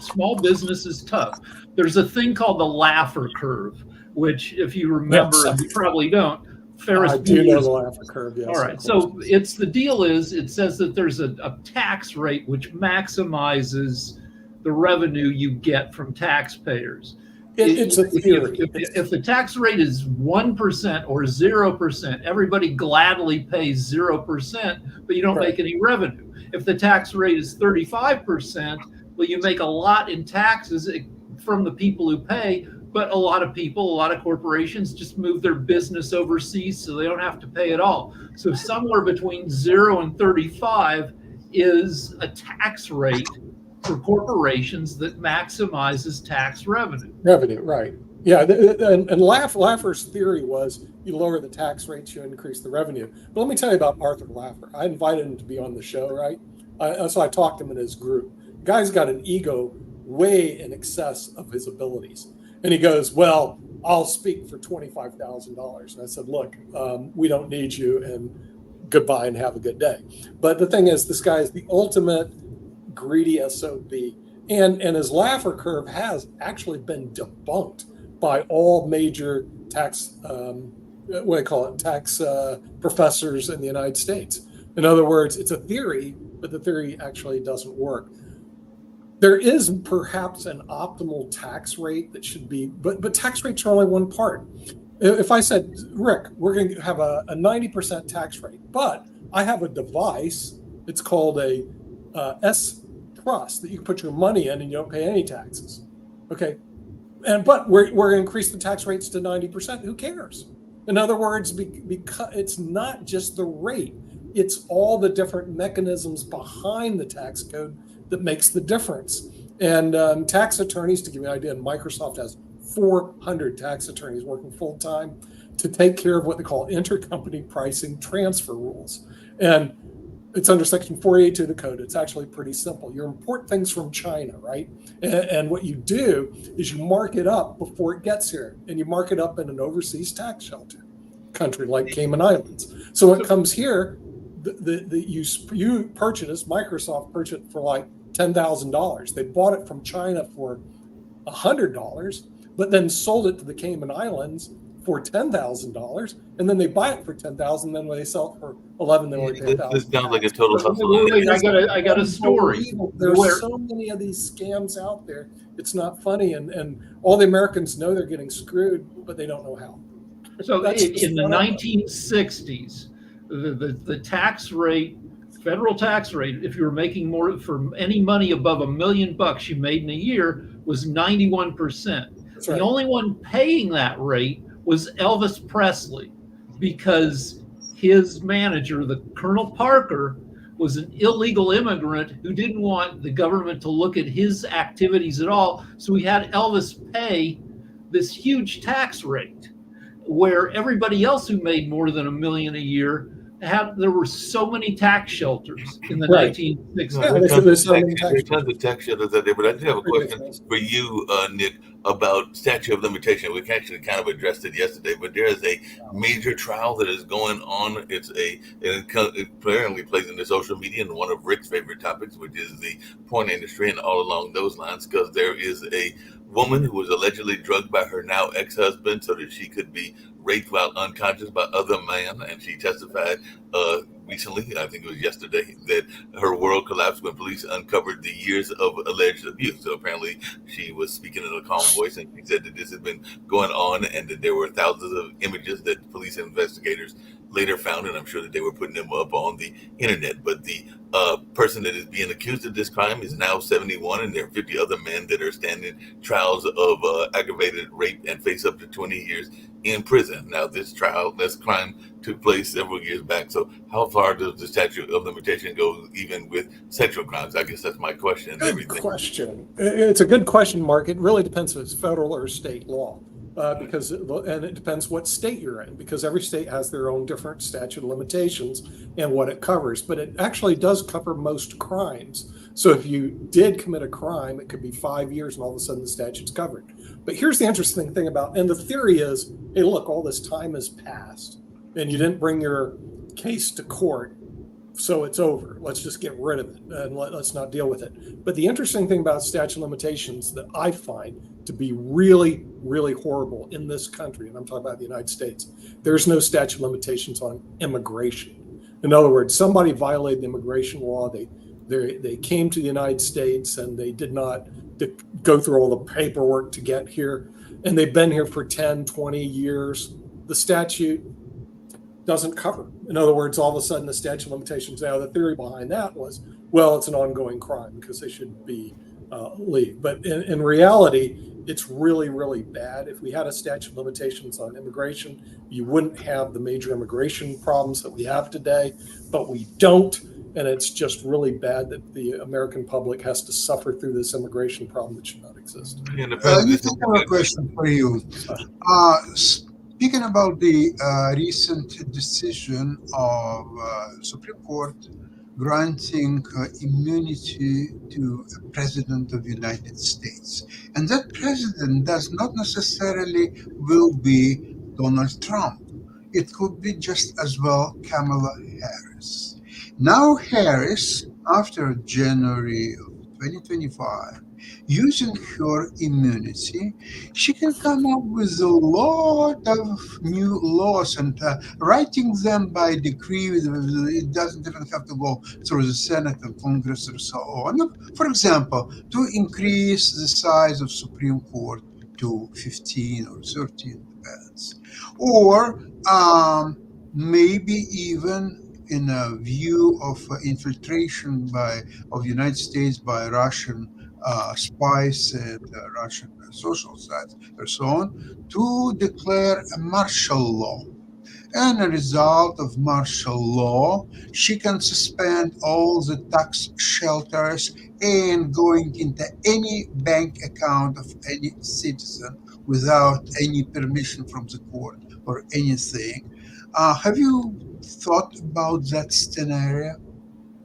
Small business is tough. There's a thing called the Laffer curve, which, if you remember, and you probably don't, I do know the Laffer curve, yes. All right. So it says that there's a tax rate which maximizes the revenue you get from taxpayers. It's a theory. If the tax rate is 1% or 0%, everybody gladly pays 0%, but you don't make any revenue. If the tax rate is 35%, well, you make a lot in taxes from the people who pay, but a lot of corporations just move their business overseas so they don't have to pay at all. So somewhere between 0 and 35 is a tax rate for corporations that maximizes tax revenue. Revenue, right. Yeah, and Laffer's theory was you lower the tax rates, you increase the revenue. But let me tell you about Arthur Laffer. I invited him to be on the show, right? So I talked to him in his group. Guy's got an ego way in excess of his abilities. And he goes, well, I'll speak for $25,000. And I said, look, we don't need you, and goodbye and have a good day. But the thing is, this guy is the ultimate greedy SOB. And his Laffer curve has actually been debunked by all major tax, tax professors in the United States. In other words, it's a theory, but the theory actually doesn't work. There is perhaps an optimal tax rate that should be, but tax rates are only one part. If I said, Rick, we're going to have a 90% tax rate, but I have a device, it's called a S-Trust, that you can put your money in and you don't pay any taxes. Okay. But we're going to increase the tax rates to 90%. Who cares? In other words, because it's not just the rate, it's all the different mechanisms behind the tax code that makes the difference. And tax attorneys, to give you an idea, Microsoft has 400 tax attorneys working full time to take care of what they call intercompany pricing transfer rules. And it's under Section 482 of the code. It's actually pretty simple. You import things from China, right? And what you do is you mark it up before it gets here, and you mark it up in an overseas tax shelter country like Cayman Islands. So when it comes here, you purchase, Microsoft purchased it for like $10,000. They bought it from China for $100, but then sold it to the Cayman Islands for $10,000, and then they buy it for $10,000. Then when they sell it for $11,000, they only pay $1,000. This sounds like a total hustle. I got a story. There's so many of these scams out there. It's not funny, and all the Americans know they're getting screwed, but they don't know how. So in the 1960s, the tax rate, federal tax rate, if you were making more for any money above $1 million you made in a year, was 91%. That's right. The only one paying that rate was Elvis Presley, because his manager, the Colonel Parker, was an illegal immigrant who didn't want the government to look at his activities at all. So he had Elvis pay this huge tax rate, where everybody else who made more than $1 million a year there were so many tax shelters in the 1960s. There's tons of tax shelters out there, but I do have a question for you, Nick, about statute of limitation. We actually kind of addressed it yesterday, but there is a major trial that is going on. It apparently plays into social media, and one of Rick's favorite topics, which is the porn industry, and all along those lines, because there is a woman who was allegedly drugged by her now ex-husband so that she could be raped while unconscious by other men, and she testified recently, I think it was yesterday, that her world collapsed when police uncovered the years of alleged abuse. So apparently she was speaking in a calm voice, and she said that this had been going on and that there were thousands of images that police investigators later found, and I'm sure that they were putting them up on the internet. But the person that is being accused of this crime is now 71, and there are 50 other men that are standing trials of aggravated rape and face up to 20 years in prison. Now, this crime took place several years back. So how far does the statute of limitation go even with sexual crimes? I guess that's my question. Good question. It's a good question, Mark. It really depends if it's federal or state law. And it depends what state you're in, because every state has their own different statute of limitations and what it covers. But it actually does cover most crimes. So if you did commit a crime, it could be 5 years, and all of a sudden the statute's covered. But here's the interesting thing and the theory is, hey, look, all this time has passed, and you didn't bring your case to court, so it's over. Let's just get rid of it, and let's not deal with it. But the interesting thing about statute of limitations that I find to be really, really horrible in this country, and I'm talking about the United States, there's no statute of limitations on immigration. In other words, somebody violated the immigration law. They came to the United States and they did not go through all the paperwork to get here, and they've been here for 10, 20 years. The statute doesn't cover. In other words, all of a sudden the statute of limitations. Now, the theory behind that was, well, it's an ongoing crime because they should be leave. But in reality, it's really, really bad. If we had a statute of limitations on immigration, you wouldn't have the major immigration problems that we have today, but we don't. And it's just really bad that the American public has to suffer through this immigration problem that should not exist. I have a question for you. Speaking about the recent decision of Supreme Court granting immunity to a president of the United States, and that president does not necessarily will be Donald Trump. It could be just as well Kamala Harris. Now Harris, after January of 2025, using her immunity, she can come up with a lot of new laws and writing them by decree. It doesn't even have to go through the Senate and Congress or so on. For example, to increase the size of Supreme Court to 15 or 13 depends. Or maybe even in a view of infiltration of the United States by Russian spies and Russian social sites and so on, to declare a martial law. And a result of martial law, she can suspend all the tax shelters and going into any bank account of any citizen without any permission from the court or anything. Have you thought about that scenario?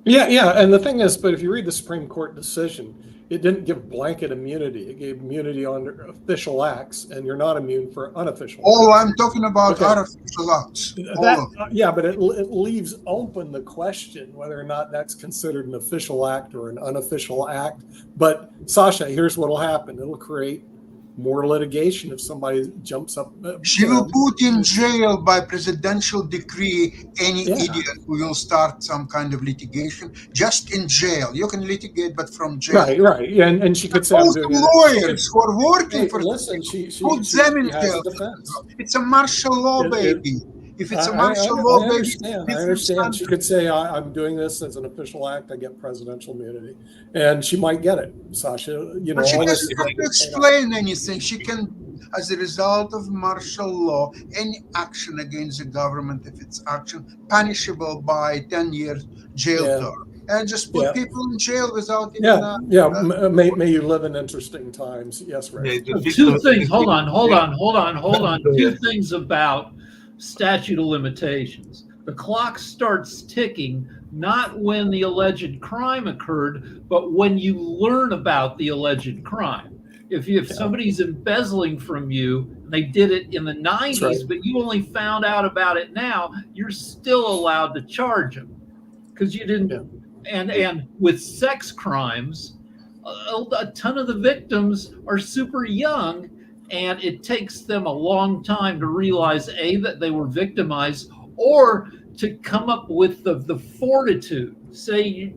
Yeah. And the thing is, but if you read the Supreme Court decision, it didn't give blanket immunity. It gave immunity on official acts, and you're not immune for unofficial acts. I'm talking about unofficial acts. But it leaves open the question whether or not that's considered an official act or an unofficial act. But Sasha, here's what will happen. It'll create more litigation if somebody jumps up. She will put in jail by presidential decree any idiot who will start some kind of litigation, just in jail. You can litigate, but from jail. Right. Yeah, and she could say, all the lawyers who are working for listen, put them in jail. It's a martial law, baby. If it's a martial law, I understand. She could say, I'm doing this as an official act. I get presidential immunity. And she might get it, Sasha. But she doesn't have to explain anything. She can, as a result of martial law, any action against the government, if it's action, punishable by 10 years jail term. And just put people in jail without even... May you live in interesting times. Yes, right. Two things. Hold on. Two things about statute of limitations. The clock starts ticking not when the alleged crime occurred, but when you learn about the alleged crime. If somebody's embezzling from you, they did it in the 90s, but you only found out about it now, you're still allowed to charge them because you didn't. And with sex crimes, a ton of the victims are super young, and it takes them a long time to realize, A, that they were victimized, or to come up with the fortitude. Say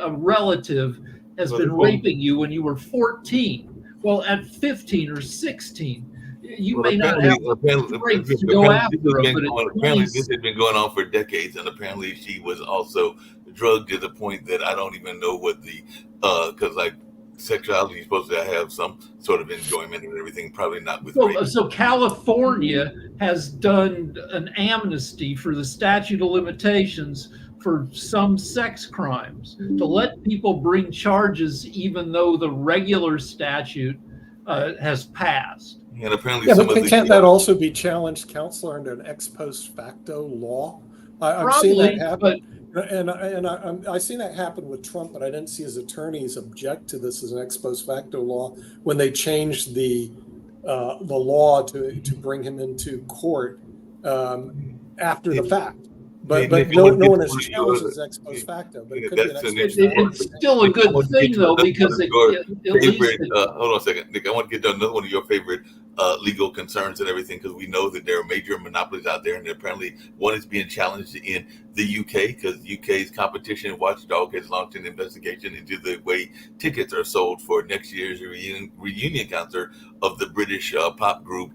a relative has been raping you when you were 14. Well, at 15 or 16, You Well, may not have apparently, strength to apparently, go this after has it, been but going, it's apparently nice. this had been going on for decades, and apparently she was also drugged to the point that I don't even know what the because like sexuality is supposed to have some sort of enjoyment and everything, probably not with rape. So California has done an amnesty for the statute of limitations for some sex crimes to let people bring charges even though the regular statute has passed. And apparently, Yeah, some but of the can't that also be challenged, counselor, under an ex post facto law? I've seen that Probably, happen, and I've seen that happen with Trump, but I didn't see his attorneys object to this as an ex post facto law when they changed the law to bring him into court after the fact. But Nick, no I wanna one get has one of challenged your- his ex post facto. But yeah, it could be an that's ex an post issue. facto. It's still a Nick, I good want to thing get to though, another because one of it, your at least favorite. Hold on a second, Nick. I want to get to another one of your favorite legal concerns and everything, because we know that there are major monopolies out there, and apparently one is being challenged in the UK because UK's competition watchdog has launched an investigation into the way tickets are sold for next year's reunion concert of the British pop group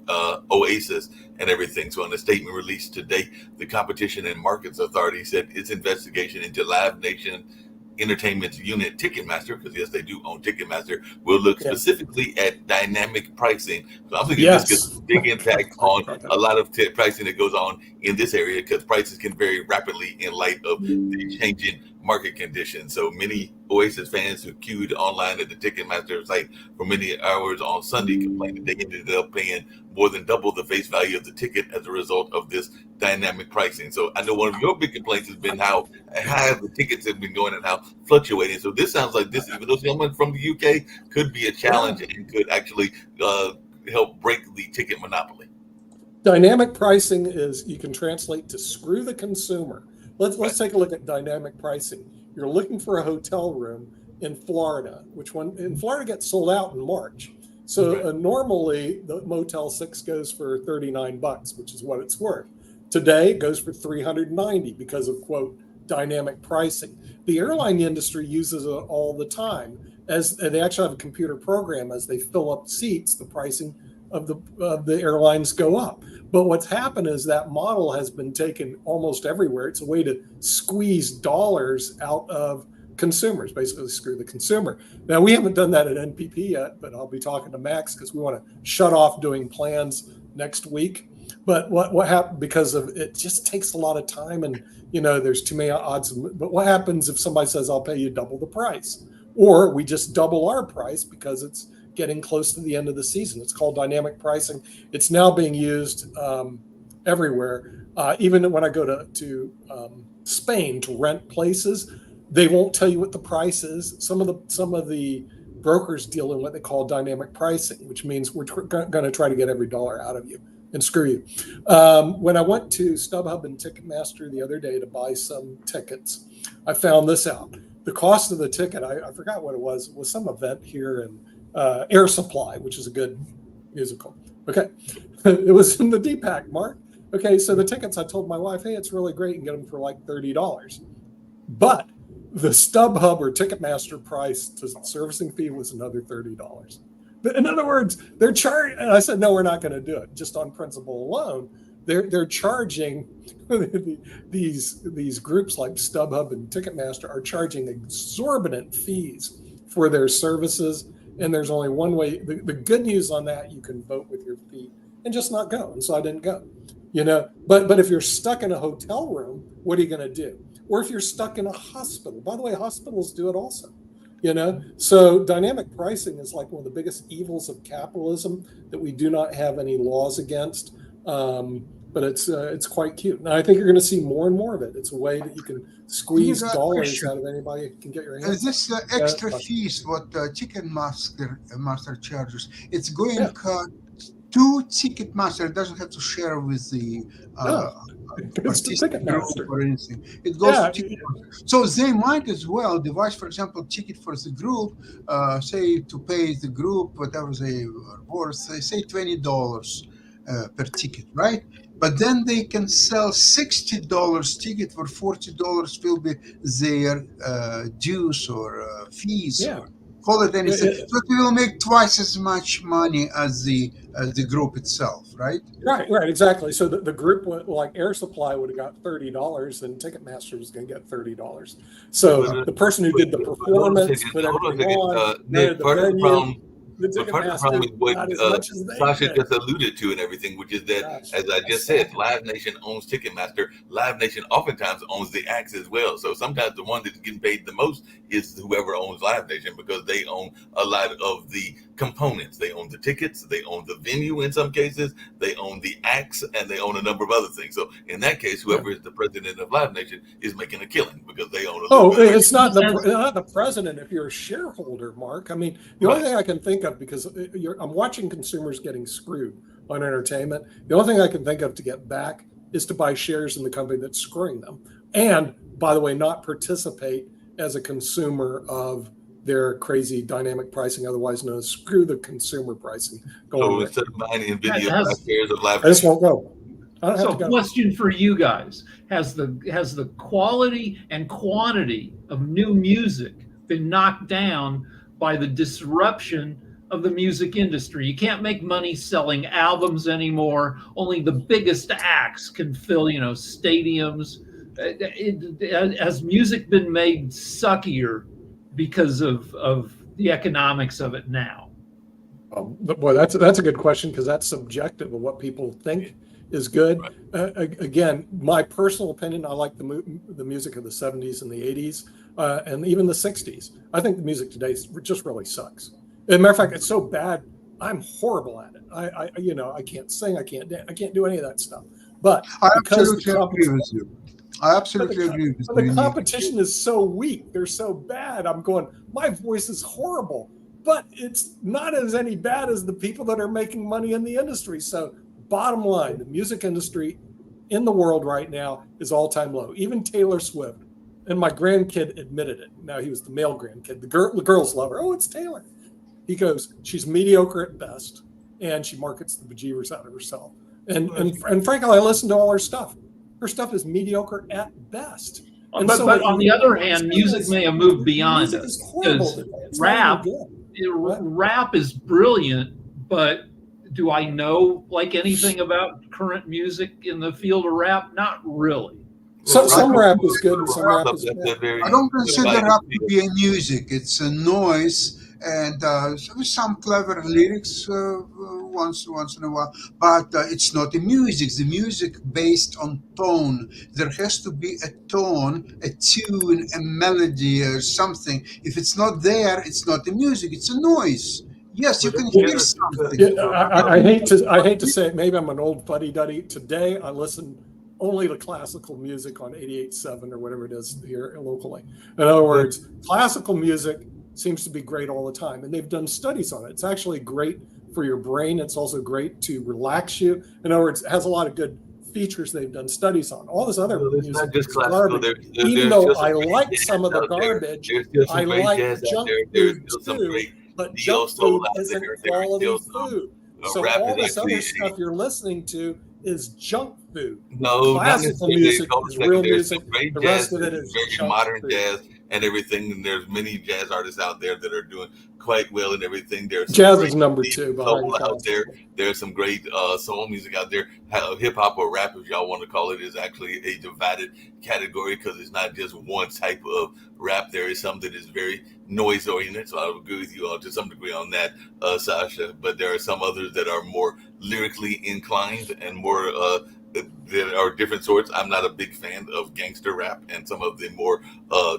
Oasis and everything. So in a statement released today, the Competition and Markets Authority said its investigation into Live Nation Entertainment's unit Ticketmaster, because yes, they do own Ticketmaster, will look specifically at dynamic pricing. So I'm thinking this gets a big impact on a lot of pricing that goes on in this area, because prices can vary rapidly in light of the changing market conditions. So many Oasis fans who queued online at the Ticketmaster site for many hours on Sunday complained that they ended up paying more than double the face value of the ticket as a result of this dynamic pricing. So I know one of your big complaints has been how high the tickets have been going and how fluctuating. So this sounds like this, even though someone from the UK, could be a challenge and could actually help break the ticket monopoly. Dynamic pricing is, you can translate to screw the consumer. Let's take a look at dynamic pricing. You're looking for a hotel room in Florida, which one in Florida gets sold out in March. So normally the Motel 6 goes for $39, which is what it's worth. Today it goes for $390 because of, quote, dynamic pricing. The airline industry uses it all the time, and they actually have a computer program. As they fill up seats, the pricing of the airlines go up. But what's happened is that model has been taken almost everywhere. It's a way to squeeze dollars out of consumers, basically screw the consumer. Now, we haven't done that at NPP yet, but I'll be talking to Max because we want to shut off doing plans next week. But what happened, because of it just takes a lot of time, and there's too many odds. But what happens if somebody says, I'll pay you double the price? Or we just double our price because it's getting close to the end of the season. It's called dynamic pricing. It's now being used everywhere. Even when I go to Spain to rent places, they won't tell you what the price is. Some of the brokers deal in what they call dynamic pricing, which means we're going to try to get every dollar out of you and screw you. When I went to StubHub and Ticketmaster the other day to buy some tickets, I found this out. The cost of the ticket, I forgot what it was some event here in Air Supply, which is a good musical. Okay. It was in the DPAC, Mark. Okay, so the tickets, I told my wife, hey, it's really great, and get them for like $30. But the StubHub or Ticketmaster price to servicing fee was another $30. But in other words, they're charging, and I said, no, we're not going to do it. Just on principle alone, they're charging these groups like StubHub and Ticketmaster are charging exorbitant fees for their services. And there's only one way. The good news on that, you can vote with your feet and just not go. And so I didn't go, But if you're stuck in a hotel room, what are you going to do? Or if you're stuck in a hospital, by the way, hospitals do it also, So dynamic pricing is like one of the biggest evils of capitalism that we do not have any laws against. But it's quite cute. And I think you're going to see more and more of it. It's a way that you can squeeze dollars out of anybody who can get your hands. This extra fees, what Ticketmaster charges, it's going to Ticketmaster. It doesn't have to share with the it's the Ticketmaster or anything. It goes to Ticketmaster. So they might as well devise, for example, ticket for the group, say to pay the group whatever they are worth, say $20 per ticket, right? But then they can sell $60 ticket for $40 will be their dues or fees. Yeah. Call it anything. It- But we will make twice as much money as the group itself, right? Right, exactly. So the group, like Air Supply, would have got $30, and Ticketmaster was going to get $30. So the person who did the performance, put everything on, Nick, the part of the venue, problem, the part of the problem is Ticketmaster what got as much as they Sasha did. just alluded to and everything, which is that, Gosh, as I just said, Live Nation owns Ticketmaster. Live Nation oftentimes owns the acts as well. So sometimes the one that's getting paid the most is whoever owns Live Nation, because they own a lot of the components. They own the tickets, they own the venue in some cases, they own the acts, and they own a number of other things. So in that case, whoever is the president of Live Nation is making a killing because they own a little bit. It's not the president if you're a shareholder, Mark. I mean, the only thing I can think of, because I'm watching consumers getting screwed on entertainment, the only thing I can think of to get back is to buy shares in the company that's screwing them. And by the way, not participate as a consumer of their crazy dynamic pricing, otherwise known as screw the consumer pricing. So instead of buying NVIDIA shares of Live I just Nation, won't go. So, question for you guys: Has the quality and quantity of new music been knocked down by the disruption of the music industry? You can't make money selling albums anymore. Only the biggest acts can fill, stadiums. Has music been made suckier because of the economics of it now? Boy, that's a good question, because that's subjective of what people think is good. Right. Again, my personal opinion, I like the music of the 70s and the 80s, and even the 60s. I think the music today just really sucks. As a matter of fact, it's so bad, I'm horrible at it. I can't sing, I can't dance, I can't do any of that stuff. But I absolutely agree with you. I absolutely agree with you. The competition is so weak. They're so bad. I'm going, my voice is horrible, but it's not as any bad as the people that are making money in the industry. So bottom line, the music industry in the world right now is all-time low. Even Taylor Swift, and my grandkid admitted it. Now, he was the male grandkid. The girls love her. Oh, it's Taylor. He goes, she's mediocre at best, and she markets the bejeebers out of herself. And frankly, I listen to all her stuff. Her stuff is mediocre at best. But on the other hand, music may have moved beyond us. Because rap is brilliant, but do I know anything about current music in the field of rap? Not really. Some rap is good and some rap is bad. I don't consider rap to be a music. It's a noise and some clever lyrics once in a while, but it's not a music. It's the music based on tone. There has to be a tone, a tune, a melody or something. If it's not there, it's not a music. It's a noise. Yes, you can hear something. Yeah, I hate to say it. Maybe I'm an old fuddy-duddy. Today, I listen only to classical music on 88.7 or whatever it is here locally. In other words, classical music seems to be great all the time, and they've done studies on it. It's actually great for your brain. It's also great to relax you. In other words, it has a lot of good features they've done studies on. All this other music is garbage. Even though I like some of the garbage, I like junk food too, but junk food isn't quality food. So all this other stuff you're listening to is junk food. No, classical music is real music. The rest of it is very modern jazz and everything. And there's many jazz artists out there that are doing quite well and everything. There's jazz is number 2 soul out there. There's some great soul music out there. Hip hop or rap, if y'all want to call it, is actually a divided category because it's not just one type of rap. There is some that is very noise oriented. So I would agree with you to some degree on that, Sasha. But there are some others that are more lyrically inclined and more there are different sorts. I'm not a big fan of gangster rap and some of the more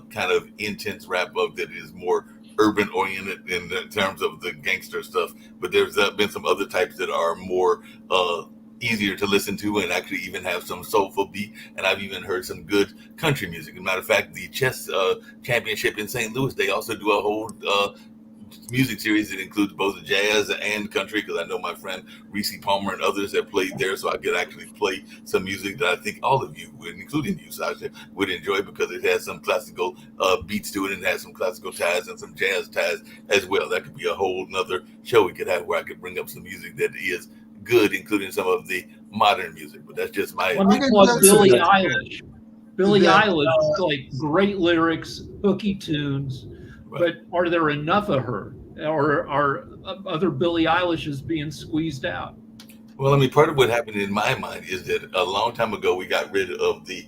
kind of intense rap that is more urban oriented in terms of the gangster stuff. But there's been some other types that are more easier to listen to and actually even have some soulful beat. And I've even heard some good country music. As a matter of fact, the chess championship in St. Louis, they also do a whole music series that includes both jazz and country, because I know my friend Reese Palmer and others have played there, so I could actually play some music that I think all of you, including you, Sasha, would enjoy, because it has some classical beats to it and has some classical ties and some jazz ties as well. That could be a whole nother show we could have where I could bring up some music that is good, including some of the modern music. But that's just my. Let me plug Billie Eilish. Billie Eilish, like great lyrics, hooky tunes. But are there enough of her, or are other Billie Eilishes being squeezed out? Well, I mean, part of what happened in my mind is that a long time ago we got rid of the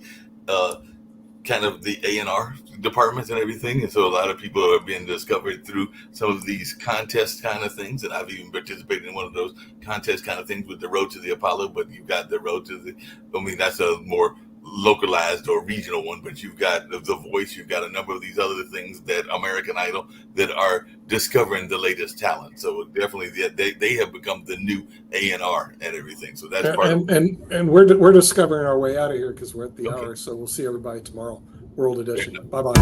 kind of the A&R departments and everything, and so a lot of people are being discovered through some of these contest kind of things, and I've even participated in one of those contest kind of things with the Road to the Apollo. But you've got the Road to the, I mean, that's a more localized or regional one, but you've got the Voice, you've got a number of these other things, that American Idol, that are discovering the latest talent. So definitely they have become the new A&R and everything. So that's part and we're discovering our way out of here because we're at the Okay. hour. So we'll see everybody tomorrow, World Edition. Bye bye.